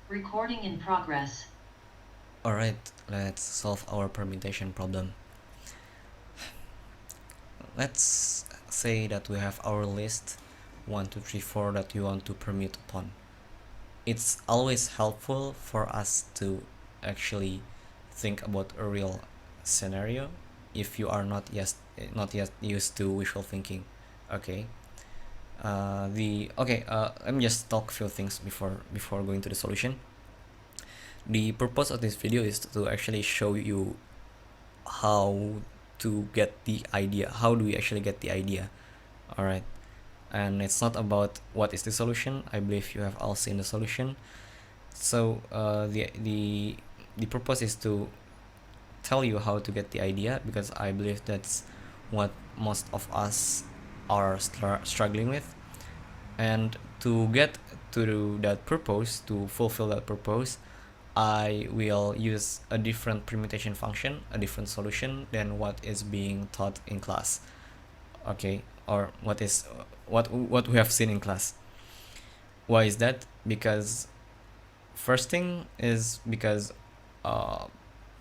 Recording in progress. Alright, let's solve our permutation problem. Let's say that we have our list 1, 2, 3, 4 that we want to permute upon. It's always helpful for us to actually think about a real scenario if you are not yet used to visual thinking. Okay. Let me just talk a few things before going to the solution. The purpose of this video is to actually show you how to get the idea. How do we actually get the idea? All right. And it's not about what is the solution. I believe you have all seen the solution. So the purpose is to tell you how to get the idea, because I believe that's what most of us are struggling with. And to get to that purpose, to fulfill that purpose, I will use a different permutation function, a different solution than what is being taught in class. Okay, or what we have seen in class. Why is that? Because first thing is because uh,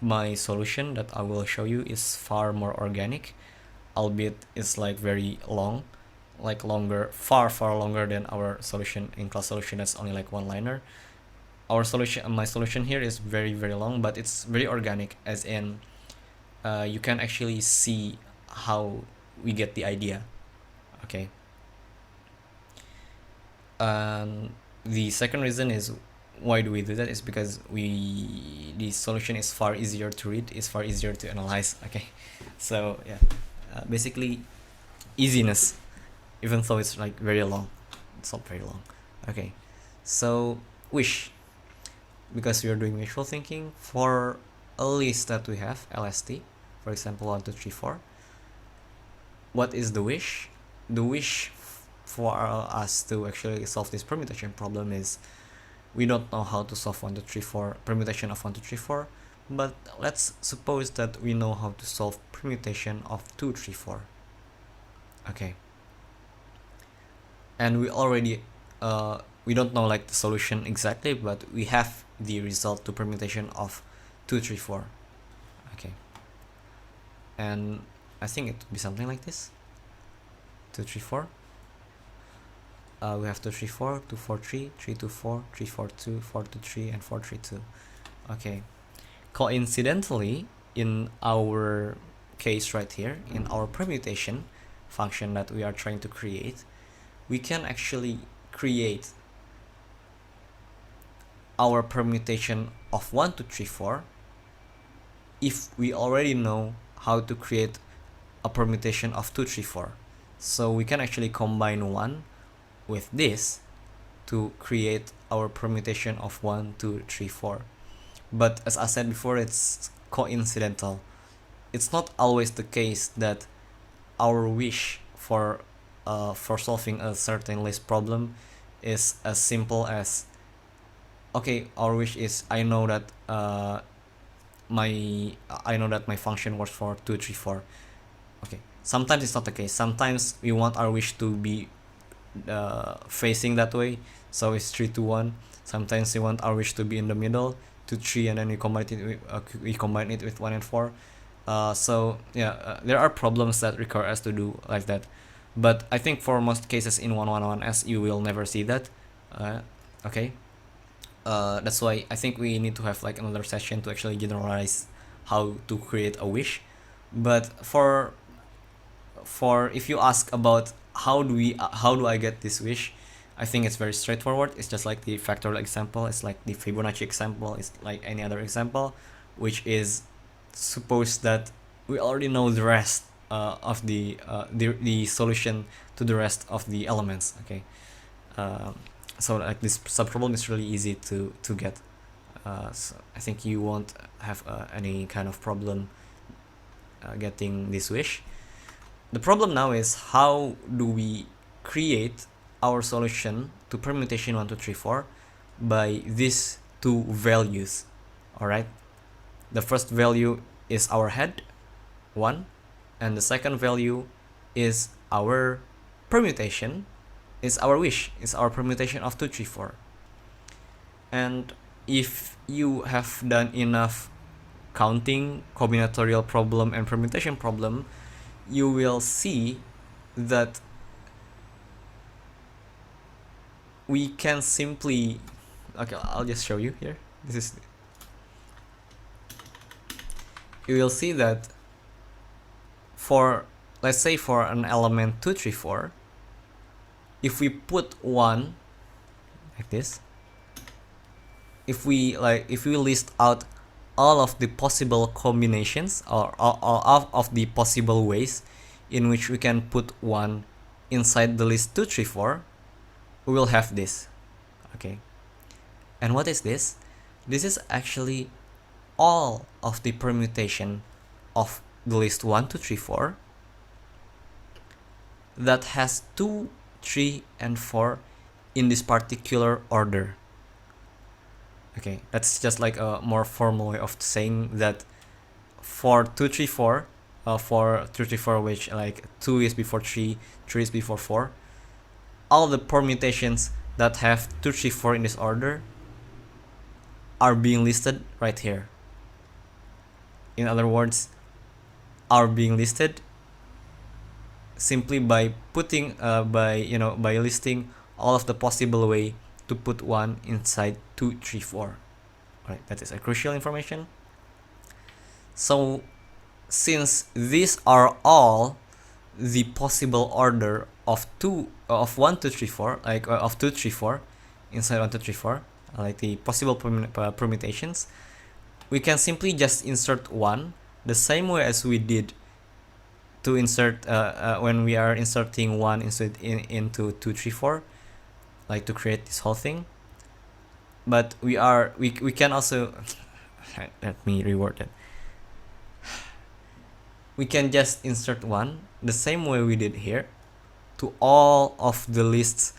my solution that I will show you is far more organic, albeit it's like very long, like longer, far longer than our solution in class solution that's only like one liner. My solution here is very long, but it's very organic, as in you can actually see how we get the idea. Okay. The second reason is why do we do that is because the solution is far easier to read, is far easier to analyze. Okay. So yeah, basically easiness, even though it's like very long. It's not very long. Okay. So wish, because we are doing visual thinking, for a list that we have, LST, for example 1, 2, 3, 4, what is the wish? The wish for us to actually solve this permutation problem is we don't know how to solve 1, 2, 3, 4 permutation of 1, 2, 3, 4, but let's suppose that we know how to solve permutation of 2, 3, 4. Okay. And we don't know like the solution exactly, but we have the result to permutation of 2, 3, 4. Okay. And I think it would be something like this. 2, 3, 4. We have 2, 3, 4, 2, 4, 3, 3, 2, 4, 3, 4, 2, 4, 2, 3, and 4, 3, 2. Okay. Coincidentally, in our case right here, in our permutation function that we are trying to create, we can actually create our permutation of 1, 2, 3, 4 if we already know how to create a permutation of 2, 3, 4. So we can actually combine 1 with this to create our permutation of 1, 2, 3, 4. But as I said before, it's coincidental. It's not always the case that our wish for solving a certain list problem is as simple as, okay, our wish is I know that my function works for 2, 3, 4. Okay, sometimes it's not the case. Sometimes we want our wish to be facing that way, so it's 3, 2, 1. Sometimes we want our wish to be in the middle, 2, 3, and then we combine it with 1 and 4. So yeah, there are problems that require us to do like that, but I think for most cases in 111s you will never see that. Okay. That's why I think we need to have like another session to actually generalize how to create a wish. But for if you ask about how do I get this wish, I think it's very straightforward. It's just like the factorial example. It's like the Fibonacci example. It's like any other example, which is suppose that we already know the rest of the solution to the rest of the elements. Okay. So like this subproblem is really easy to get. So I think you won't have any kind of problem getting this wish. The problem now is how do we create our solution to permutation 1, 2, 3, 4 by these two values. Alright, the first value is our head, 1, and the second value is our permutation, is our wish, is our permutation of 2, 3, 4. And if you have done enough counting, combinatorial problem, and permutation problem, you will see that we can simply, okay, I'll just show you here. You will see that for, let's say for an element 2, 3, 4, if we put 1 like this, if we list out all of the possible combinations, or all of the possible ways in which we can put 1 inside the list 2, 3, 4, we will have this. Okay, and what is this? This is actually all of the permutation of the list 1, 2, 3, 4 that has 2, 3, and 4 in this particular order. Okay, that's just like a more formal way of saying that for 2, 3, 4, for 2, 3, 4, which like 2 is before 3, 3 is before 4, all the permutations that have 2, 3, 4 in this order are being listed right here. In other words, are being listed simply by putting by listing all of the possible way to put 1 inside 2, 3, 4. Alright, that is a crucial information. So since these are all the possible order of 1, 2, 3, 4, like of 2, 3, 4 inside 1, 2, 3, 4, like the possible permutations, we can simply just insert 1 the same way as we did to insert when we are inserting 1 into 2, 3, 4, like to create this whole thing. But we can also let me reword it. We can just insert 1 the same way we did here to all of the lists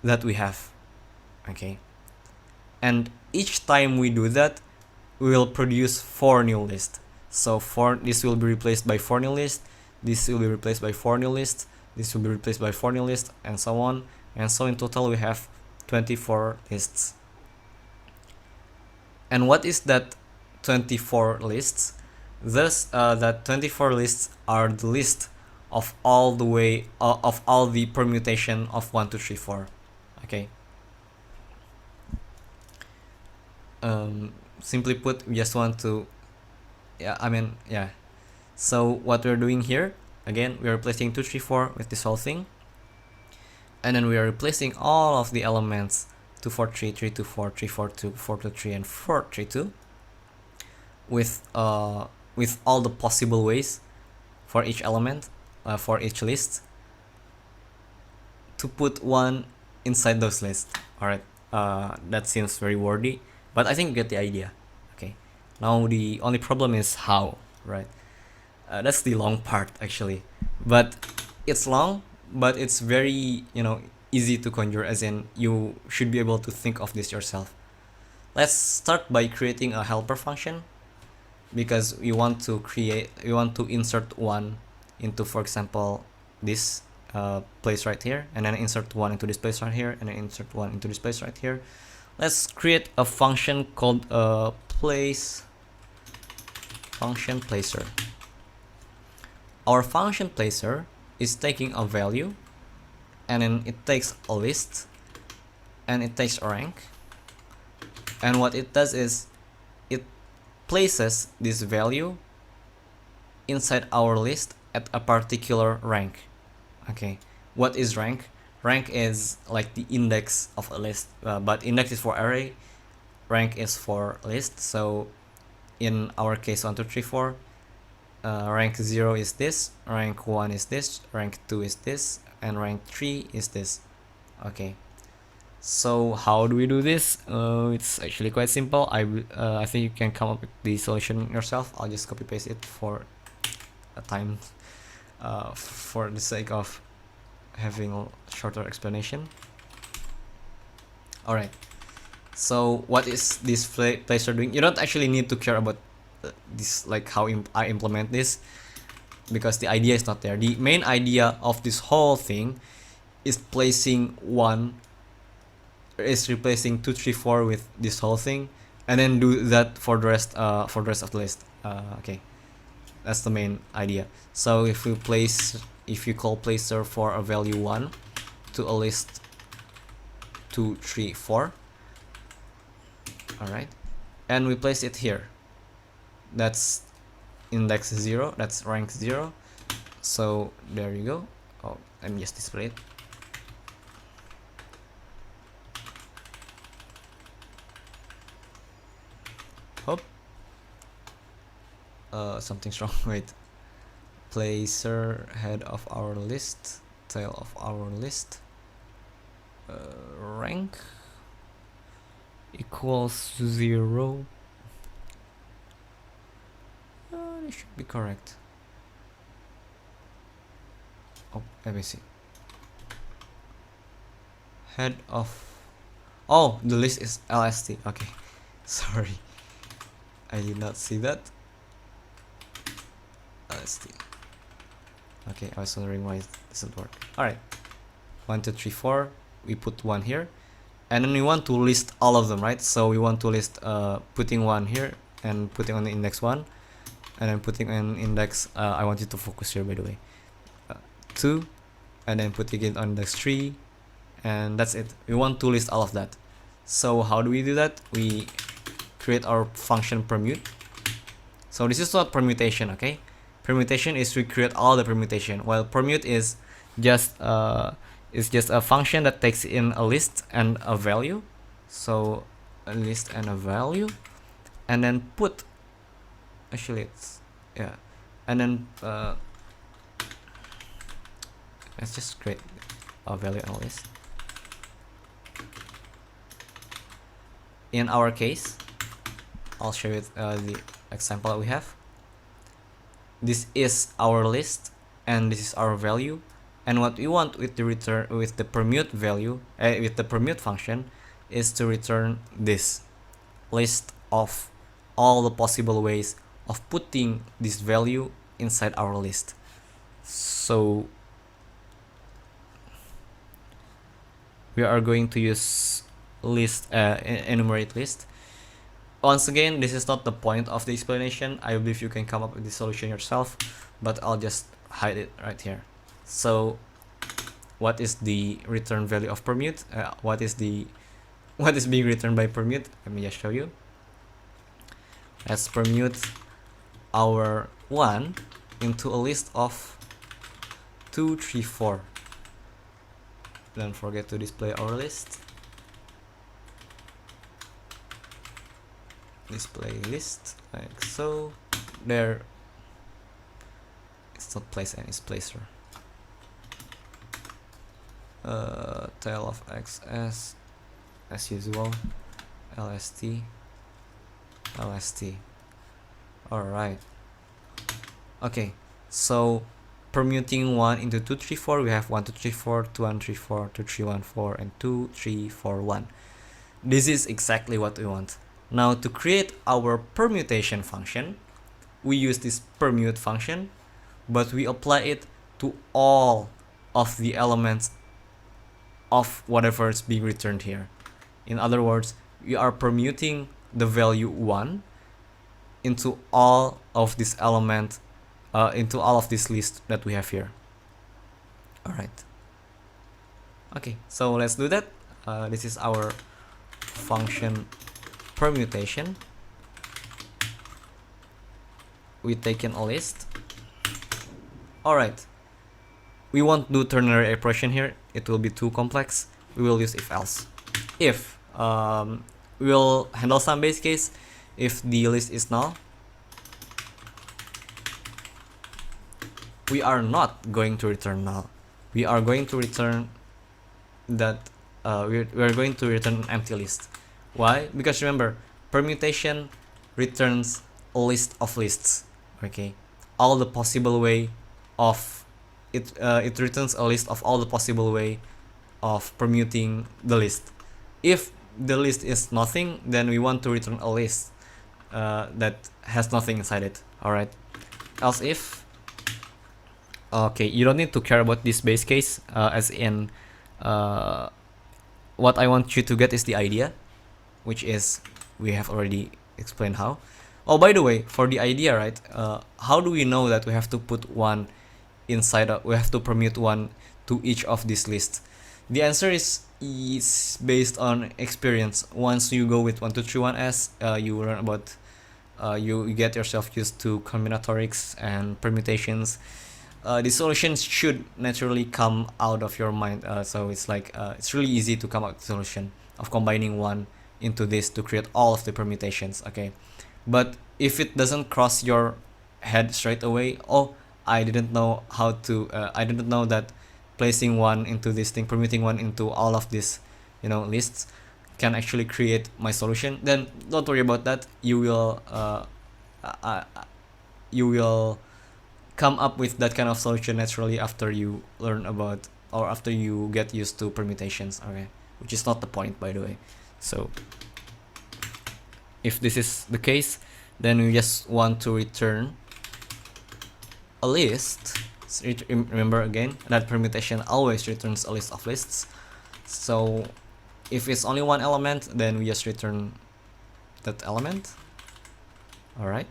that we have. Okay, and each time we do that, we will produce 4 new lists. So this will be replaced by 4 new lists, this will be replaced by 4 new lists, this will be replaced by 4 new lists, and so on. And so in total we have 24 lists. And what is that 24 lists? Thus, that 24 lists are the list of all the permutation of 1, 2, 3, 4. Okay. Simply put, we just want to, So what we're doing here, again, we're replacing 2, 3, 4 with this whole thing, and then we are replacing all of the elements 2, 4, 3, 3, 2, 4, 3, 4, 2, 4, 2, 3, and 4, 3, 2 with all the possible ways for each element, for each list, to put 1 inside those lists. Alright, that seems very wordy, but I think you get the idea. Okay, now the only problem is how, right? That's the long part actually, but it's long, but it's very easy to conjure, as in you should be able to think of this yourself. Let's start by creating a helper function, because we want to insert 1 into, for example, this place right here, and then insert 1 into this place right here, and then insert 1 into this place right here. Let's create a function called place function placer. Our function placer is taking a value, and then it takes a list, and it takes a rank, and what it does is it places this value inside our list at a particular rank. Okay, what is rank? Rank is like the index of a list, but index is for array, rank is for list. So in our case 1, 2, 3, 4, rank 0 is this, rank 1 is this, rank 2 is this, and rank 3 is this. Okay, so how do we do this? It's actually quite simple. I think you can come up with the solution yourself. I'll just copy paste it for a time, for the sake of having a shorter explanation. Alright, so what is this placer doing? You don't actually need to care about this, like how I implement this, because the idea is not there. The main idea of this whole thing is replacing 2, 3, 4 with this whole thing, and then do that for the rest of the list. Okay, that's the main idea. So if you call placer for a value 1 to a list 2 3 4, all right, and we place it here, that's index 0, that's rank 0. So there you go. Oh, let me just display it. Hope something's wrong. Wait, placer head of our list, tail of our list, rank equals 0. It should be correct. Oh, let me see. Head of, oh, the list is LST. Okay, sorry, I did not see that. LST. Okay, I was wondering why it doesn't work. All right, 1 2 3 4. We put 1 here, and then we want to list all of them, right? So we want to list putting 1 here and putting on the index 1, and then putting an index. I want you to focus here, by the way. 2, and then putting it on index 3, and that's it. We want to list all of that. So how do we do that? We create our function permute. So this is not permutation, okay? Permutation is we create all the permutation, while permute is just a function that takes in a list and a value. So a list and a value, and then put, actually it's, yeah, and then let's just create a value and a list. In our case, I'll show you the example that we have. This is our list and this is our value, and what we want with the return, with the permute value, with the permute function, is to return this list of all the possible ways of putting this value inside our list. So we are going to use list, enumerate list. Once again, this is not the point of the explanation. I believe you can come up with the solution yourself, but I'll just hide it right here. So what is the return value of permute? What is being returned by permute? Let me just show you. Let's permute our 1 into a list of 2 3 4. Don't forget to display our list. Display list like so. There, it's not place and it's placer. Tail of XS as usual, LST. Alright, okay, so permuting 1 into 2 3 4, we have 1 2 3 4, 2 1 3 4, 2 3 1 4, and 2 3 4 1. This is exactly what we want. Now to create our permutation function, we use this permute function, but we apply it to all of the elements of whatever is being returned here. In other words, we are permuting the value 1 into all of this element, into all of this list that we have here. Alright. Okay, so let's do that. This is our function permutation. We take in a list. Alright, we won't do ternary operation here, it will be too complex. We will use if else. If we will handle some base case. If the list is null, we are not going to return null. We are going to return that we are going to return an empty list. Why? Because remember, permutation returns a list of lists. Okay, all the possible way of it. It returns a list of all the possible way of permuting the list. If the list is nothing, then we want to return a list that has nothing inside it. All right. Else if. Okay, you don't need to care about this base case. As in, what I want you to get is the idea, which is we have already explained how. Oh, by the way, for the idea, right, how do we know that we have to put one inside we have to permute one to each of these lists? The answer is based on experience. Once you go with 1231s, you learn about you get yourself used to combinatorics and permutations. The solutions should naturally come out of your mind. So it's like it's really easy to come up with the solution of combining one into this to create all of the permutations. Okay, but if it doesn't cross your head straight away, oh, I didn't know how to. I didn't know that placing one into this thing, permuting one into all of these, lists, can actually create my solution. Then don't worry about that. Uh, you will come up with that kind of solution naturally after you learn about, or after you get used to permutations. Okay, which is not the point, by the way. So if this is the case, then we just want to return a list. So remember again that permutation always returns a list of lists. So if it's only one element, then we just return that element. Alright,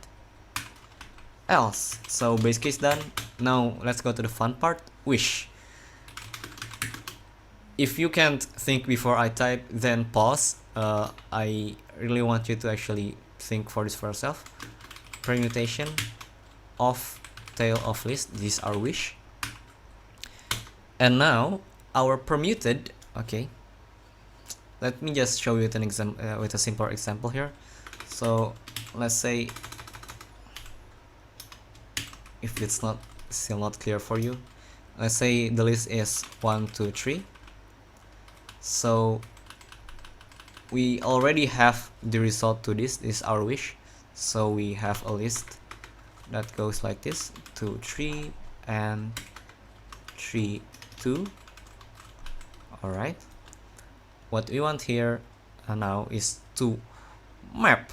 else. So base case done. Now let's go to the fun part, wish. If you can't think before I type, then pause. I really want you to actually think for this for yourself. Permutation of tail of list, this is our wish. And now our permuted, okay, let me just show you with an example, with a simpler example here. So let's say, if it's not still not clear for you, let's say the list is 1 2 3. So we already have the result to this is our wish. So we have a list that goes like this: 2 3 and 3 2. All right, what we want here now is to map.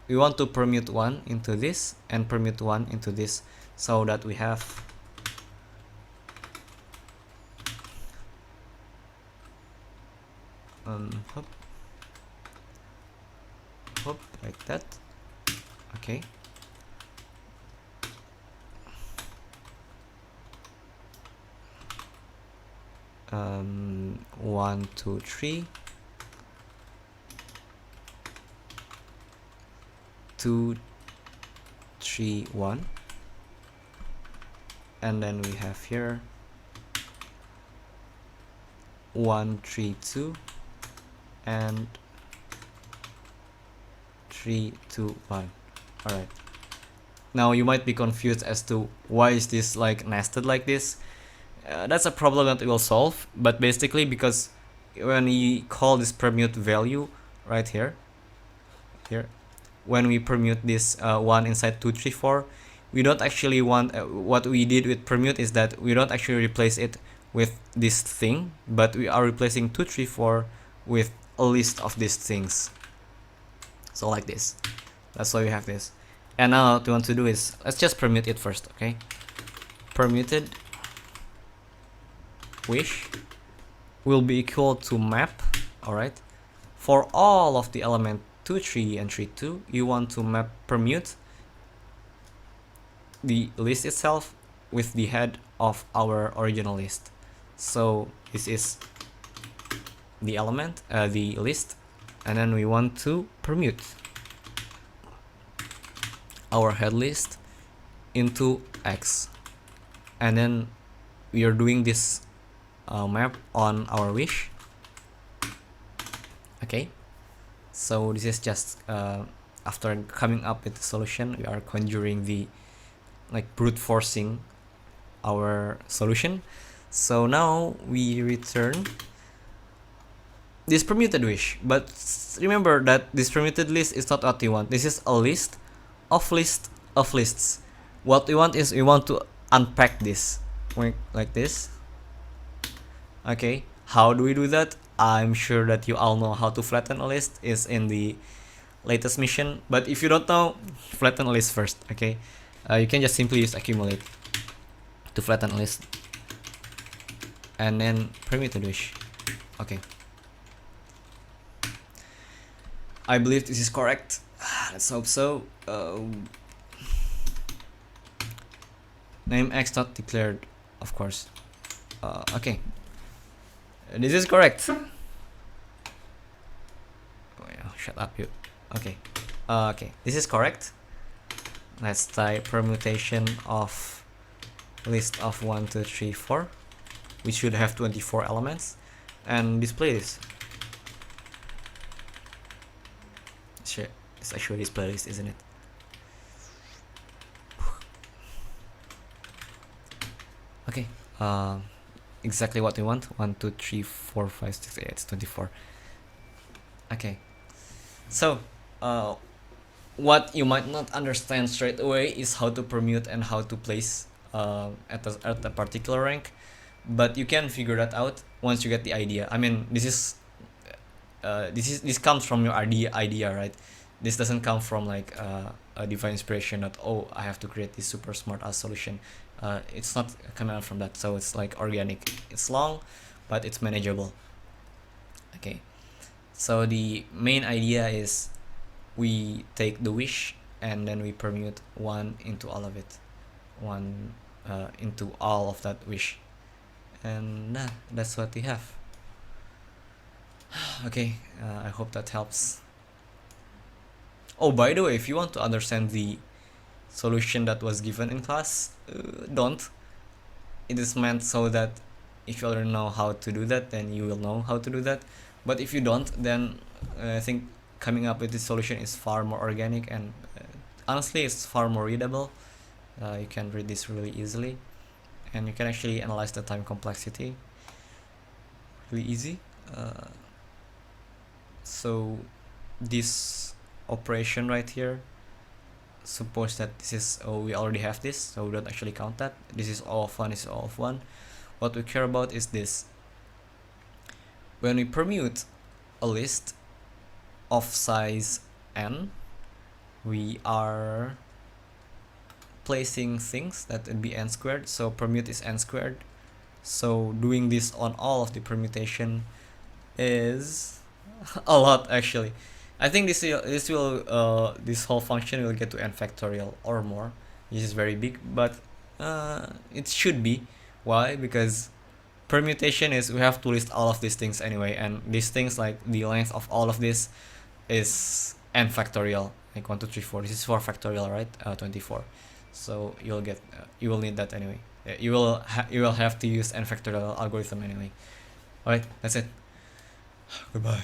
We want to permute one into this and permute one into this, so that we have hop, like that. Okay, 1 2 3 2 3 1, and then we have here 1 3 2 and 3 2 1. All right, now you might be confused as to why is this like nested like this. That's a problem that we will solve, but basically because when we call this permute value right here, when we permute this 1 inside 2 3 4, we don't actually want what we did with permute is that we don't actually replace it with this thing, but we are replacing 2 3 4 with a list of these things. So like this, that's why we have this. And now what we want to do is, let's just permute it first. Okay, permuted wish will be equal to map. All right, for all of the element 2 3 and 3 2, you want to map permute the list itself with the head of our original list. So this is the element, the list, and then we want to permute our head list into X, and then we are doing this map on our wish. Okay, so this is just after coming up with the solution, we are conjuring the brute forcing our solution. So now we return this permuted wish, but remember that this permuted list is not what we want. This is a list of lists. What we want is, we want to unpack this like this. Okay, how do we do that? I'm sure that you all know how to flatten a list, is in the latest mission, but if you don't know, flatten a list first. Okay, you can just simply use accumulate to flatten a list, and then permuted wish. Okay, I believe this is correct. Let's hope so. Name x not declared, of course. Okay, this is correct. Oh, yeah, shut up, you. Okay, okay, this is correct. Let's type permutation of list of 1, 2, 3, 4. We should have 24 elements, and display this. Shit, it's actually display list, isn't it? Okay, exactly what we want. 1, 2, 3, 4, 5, 6, 8. It's 24. Okay, so what you might not understand straight away is how to permute and how to place at a particular rank, but you can figure that out once you get the idea. I mean, this comes from your idea, right? This doesn't come from like a divine inspiration that, oh, I have to create this super smart ass solution. It's not coming out from that, so it's like organic. It's long, but it's manageable. Okay, so the main idea is we take the wish and then we permute one into all of it, one into all of that wish, and that's what we have. Okay, I hope that helps. Oh, by the way, if you want to understand the solution that was given in class, don't. It is meant so that if you already know how to do that, then you will know how to do that. But if you don't, then I think coming up with this solution is far more organic, and honestly, it's far more readable. You can read this really easily, and you can actually analyze the time complexity really easy. So this operation right here, suppose that this is, oh, we already have this, so we don't actually count that. This is all of 1, this is all of 1. What we care about is this. When we permute a list of size n, we are placing things that would be n squared, so permute is n squared. So doing this on all of the permutation is a lot, actually. I think this whole function will get to n factorial or more. This is very big, but it should be. Why? Because permutation is, we have to list all of these things anyway, and these things, like the length of all of this is n factorial, like 1, 2, 3, 4. This is 4 factorial, right? 24. So you'll get you will need that anyway. You will have to use n factorial algorithm anyway. All right, that's it. Goodbye.